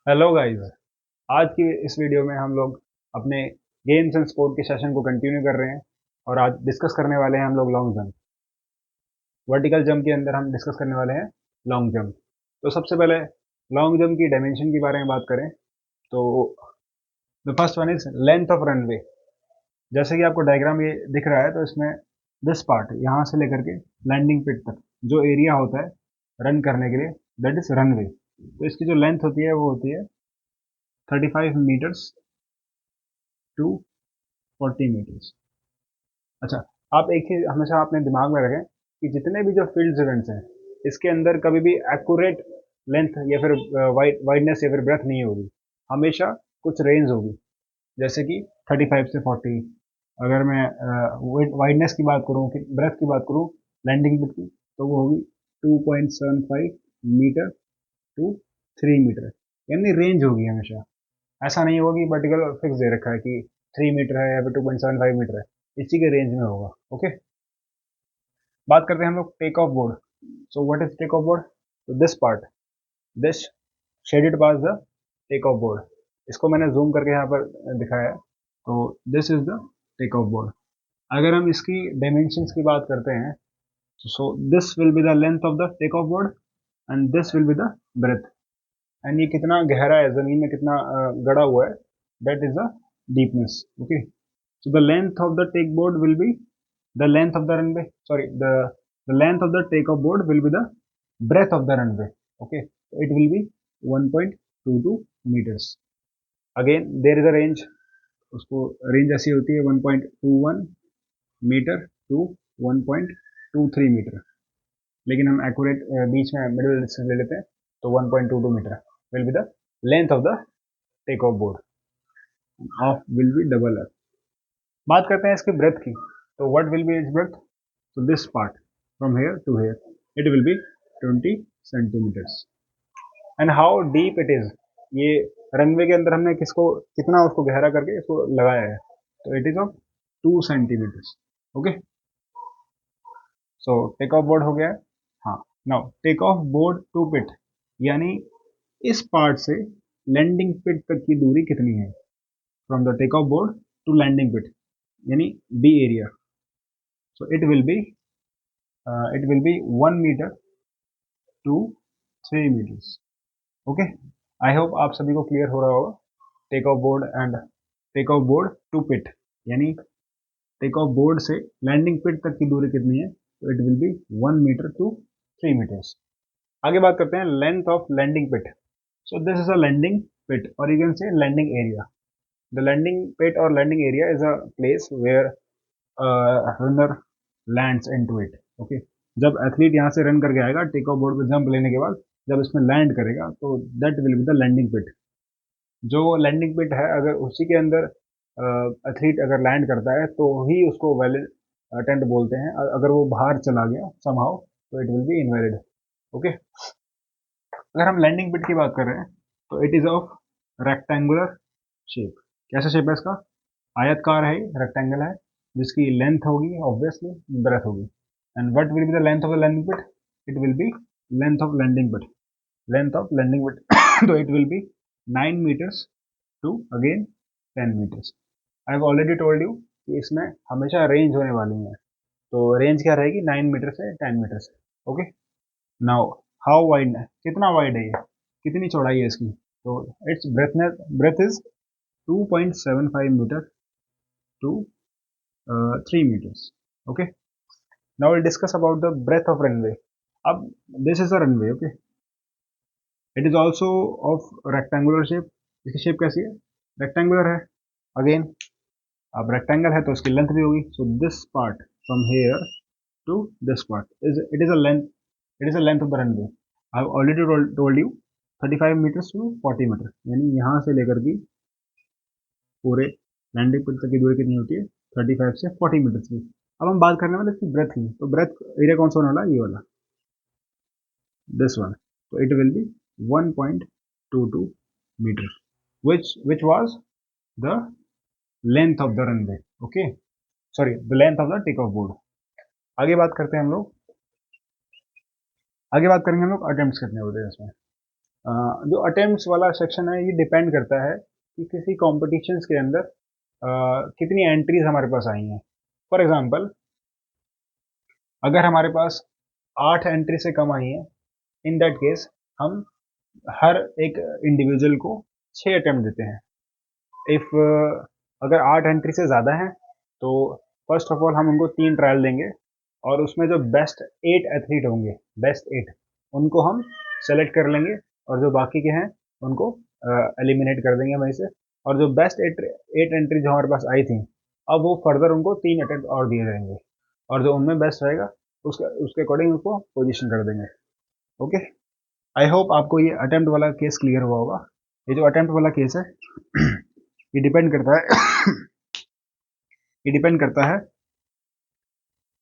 Hello guys. आज की इस वीडियो में हम लोग अपने गेम्स एंड स्पोर्ट के सेशन को कंटिन्यू कर रहे हैं और आज डिस्कस करने वाले हैं हम लोग लॉन्ग जंप। वर्टिकल जंप के अंदर हम डिस्कस करने वाले हैं लॉन्ग जंप। तो सबसे पहले लॉन्ग जंप की डायमेंशन के बारे में बात करें तो the first one is length of runway. जैसे कि आपको डायग्राम ये दिख रहा है तो इसमें दिस पार्ट यहाँ से लेकर के लैंडिंग पिट तक जो एरिया होता है रन करने के लिए दैट इज रनवे। तो इसकी जो लेंथ होती है वो होती है 35 मीटर्स टू 40 मीटर्स। अच्छा, आप एक चीज हमेशा अपने दिमाग में रखें कि जितने भी जो फील्ड इवेंट्स हैं इसके अंदर कभी भी एक्यूरेट लेंथ या फिर वाइडनेस या फिर ब्रेथ नहीं होगी। हमेशा कुछ रेंज होगी, जैसे कि 35 से 40। अगर मैं वाइडनेस की बात करूँ कि ब्रेथ की बात करूँ लैंडिंग बिट की, तो वो होगी 2.75 मीटर टू 3 मीटर, यानी रेंज होगी हमेशा। ऐसा नहीं होगा कि पर्टिकुलर फिक्स दे रखा है कि 3 मीटर है या फिर 2.75 मीटर है, इसी के रेंज में होगा। ओके, बात करते हैं हम लोग take off board. So what is take off board? तो this part, this shaded pass the take off board. इसको मैंने जूम करके यहाँ पर दिखाया है। तो this is the take off board. अगर हम इसकी डायमेंशंस की बात करते हैं so this will be the length of the take off board and this will be the breadth. And ये कितना गहरा है, जमीन में कितना गड़ा हुआ है, that is the deepness. Okay, so the length of the take board will be the length of the runway. Sorry, the length of the takeoff board will be the breadth of the runway. Okay, so it will be 1.22 meters. Again, there is a range. उसको range ऐसी होती है 1.21 metre to 1.23 metre, लेकिन हम accurate बीच में middle distance ले लेते हैं तो 1.22 metre will be the length of the take off board of will be double F. बात करते हैं इसके ब्रेथ की। तो what will be its breadth? So this part from here to here, it will be 20 centimeters. And how deep it is? ये runway के अंदर हमने किसको कितना उसको गहरा करके इसको लगाया है, तो it is of 2 centimetres. Okay, so take off board हो गया है। हाँ, now take off board to pit, यानी इस पार्ट से लैंडिंग पिट तक की दूरी कितनी है, from the take off board to landing pit, यानी B area. So it will be 1 metre to 3 metres. Okay, I hope आप सभी को क्लियर हो रहा होगा take off board and take off board to pit, यानी टेक ऑफ बोर्ड से landing pit तक की दूरी कितनी है, तो it will be 1 metre to 3 metres. आगे बात करते हैं length of landing pit. So this is a landing pit और you can say landing area. The landing pit और landing area is a place where runner lands into it. Okay, जब athlete यहाँ से run करके आएगा take off board पे jump लेने के बाद, जब इसमें लैंड करेगा तो that will be the landing pit. जो लैंडिंग पिट है अगर उसी के अंदर एथलीट अगर लैंड करता है तो ही उसको वैलिड अटेम्प्ट बोलते हैं। अगर वो बाहर चला गया समहाउ तो it will B invalid. Okay, अगर हम लैंडिंग पिट की बात कर रहे हैं तो it is of rectangular shape. कैसा शेप है इसका? आयतकार है, रेक्टेंगल है, जिसकी लेंथ होगी ऑब्वियसली ब्रेथ होगी। And what will be the length of the landing pit? It will be length of landing pit, length of landing pit तो it will be 9 metres to again 10 metres. I have already told you कि इसमें हमेशा range होने वाली है, तो range क्या रहेगी 9 मीटर से 10 मीटर से। ओके, नाउ हाउ वाइड है, कितना वाइड है ये, कितनी चौड़ाई है इसकी? तो its breadth is 2.75 metre to 3 metres. Okay, now will discuss about the breadth of runway. अब this is a runway. Okay, it is also of rectangular shape. इसकी शेप कैसी है? रेक्टेंगुलर है। अगेन, अब रेक्टेंगल है तो उसकी लेंथ भी होगी। So this part from here to this part is it is a length, it is a length of the runway. I have already told you 35 metres to 40 metre, यानी यहाँ से लेकर की पूरे लैंडिंग पिट तक की दूरी कितनी होती है? 35 से 40 मीटर की। अब हम बात करने वाले इसकी ब्रेथ की। तो ब्रेथ एरिया कौन सा होने वाला? ये वाला, this one. So it will be 1.22 meter, which was the length of the runway. Okay, sorry, the length of the takeoff board. आगे बात करते हैं हम लोग, आगे बात करेंगे हम लोग अटेम्प्ट्स कितने होते हैं इसमें। जो अटेम्प्ट्स वाला सेक्शन है ये डिपेंड करता है कि किसी कॉम्पिटिशन्स के अंदर कितनी एंट्रीज हमारे पास आई हैं। फॉर एग्जांपल, अगर हमारे पास 8 एंट्री से कम आई हैं, इन दैट केस हम हर एक इंडिविजुअल को 6 अटेम्प्ट देते हैं। इफ़ अगर 8 एंट्री से ज़्यादा हैं तो फर्स्ट ऑफ ऑल हम उनको 3 ट्रायल देंगे और उसमें जो बेस्ट 8 एथलीट होंगे, बेस्ट 8 उनको हम सेलेक्ट कर लेंगे और जो बाकी के हैं उनको एलिमिनेट कर देंगे वहीं से। और जो बेस्ट 8 एंट्री जो हमारे पास आई थी, अब वो फर्दर उनको 3 अटेम्प्ट और दिए जाएंगे और जो उनमें बेस्ट रहेगा उसके अकॉर्डिंग उसको पोजीशन कर देंगे। ओके, आई होप आपको ये अटेम्प्ट वाला केस क्लियर हुआ होगा। ये जो अटेम्प्ट वाला केस है ये डिपेंड करता है ये डिपेंड करता है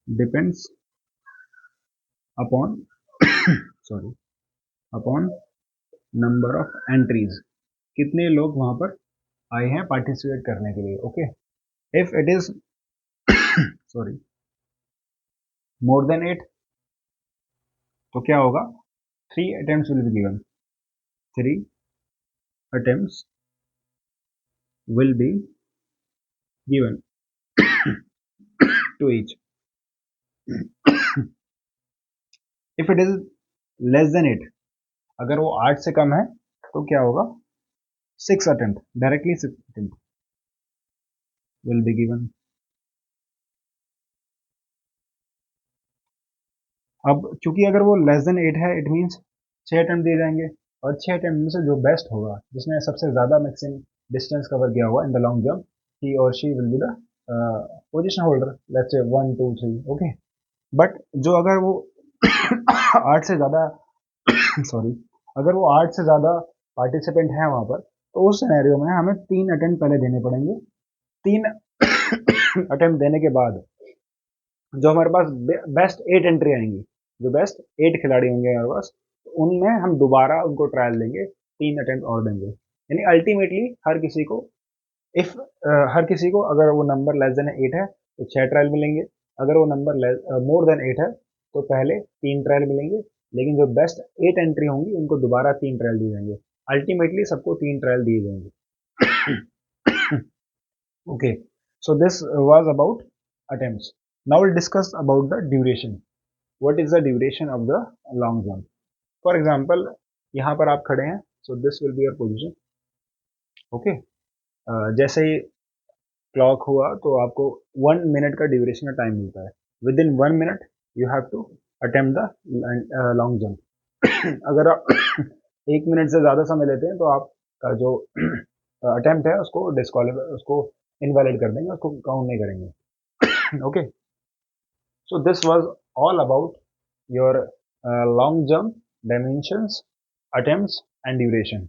depends upon sorry upon number of entries, कितने लोग वहां पर आए हैं पार्टिसिपेट करने के लिए। Okay, if it is sorry more than 8 तो क्या होगा, 3 attempts will be given, 3 attempts will be given to each. If it is less than 8, अगर वो 8 से कम है तो क्या होगा, 6 attempt, directly 6 attempt will be given. अब चूंकि अगर वो लेस देन 8 है, इट मीन्स 6 अटेम्प्ट दिए जाएंगे और 6 अटेम्प्ट में से जो बेस्ट होगा, जिसने सबसे ज़्यादा मैक्सिमम डिस्टेंस कवर किया होगा इन द लॉन्ग जंप, ही और she will be the position holder, let's say 1 2 3। Okay, but जो अगर वो 8 से ज़्यादा सॉरी अगर वो 8 से ज़्यादा पार्टिसिपेंट हैं वहाँ पर, तो उस सिनेरियो में हमें 3 अटेम्प्ट पहले देने पड़ेंगे। 3 अटेम्प्ट देने के बाद जो हमारे पास बेस्ट 8 एंट्री आएंगी, जो बेस्ट 8 खिलाड़ी होंगे हमारे पास, उनमें हम दोबारा उनको ट्रायल देंगे, 3 अटेम्प्ट और देंगे। यानी अल्टीमेटली हर किसी को अगर वो नंबर लेस देन 8 है तो 6 ट्रायल मिलेंगे, अगर वो नंबर मोर देन 8 है तो पहले 3 ट्रायल मिलेंगे, लेकिन जो बेस्ट 8 एंट्री होंगी उनको दोबारा 3 ट्रायल दिए जाएंगे। अल्टीमेटली सबको 3 ट्रायल दिए जाएंगे। Okay, so this was about attempts. Now we'll discuss about the duration. What is the duration of the long jump? For example, यहाँ पर आप खड़े हैं, so this will be your position. Okay, जैसे ही clock हुआ तो आपको 1 मिनट का ड्यूरेशन का टाइम मिलता है। Within 1 minute you have to attempt the long jump. अगर आप 1 मिनट से ज़्यादा समय लेते हैं तो आपका जो अटेम्प्ट है उसको इनवैलिड कर देंगे, उसको काउंट नहीं करेंगे। Okay, so this was all about your long jump dimensions, attempts and duration,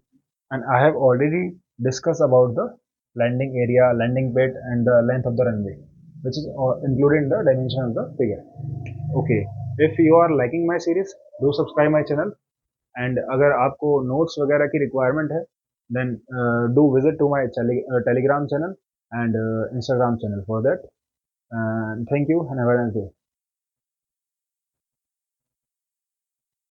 and I have already discussed about the landing area, landing pit and the length of the runway, which is included in the dimension of the figure. Okay, if you are liking my series, do subscribe my channel, and अगर आपको notes वगैरह की requirement है, then do visit to my telegram channel and Instagram channel for that. Thank you and have a nice day.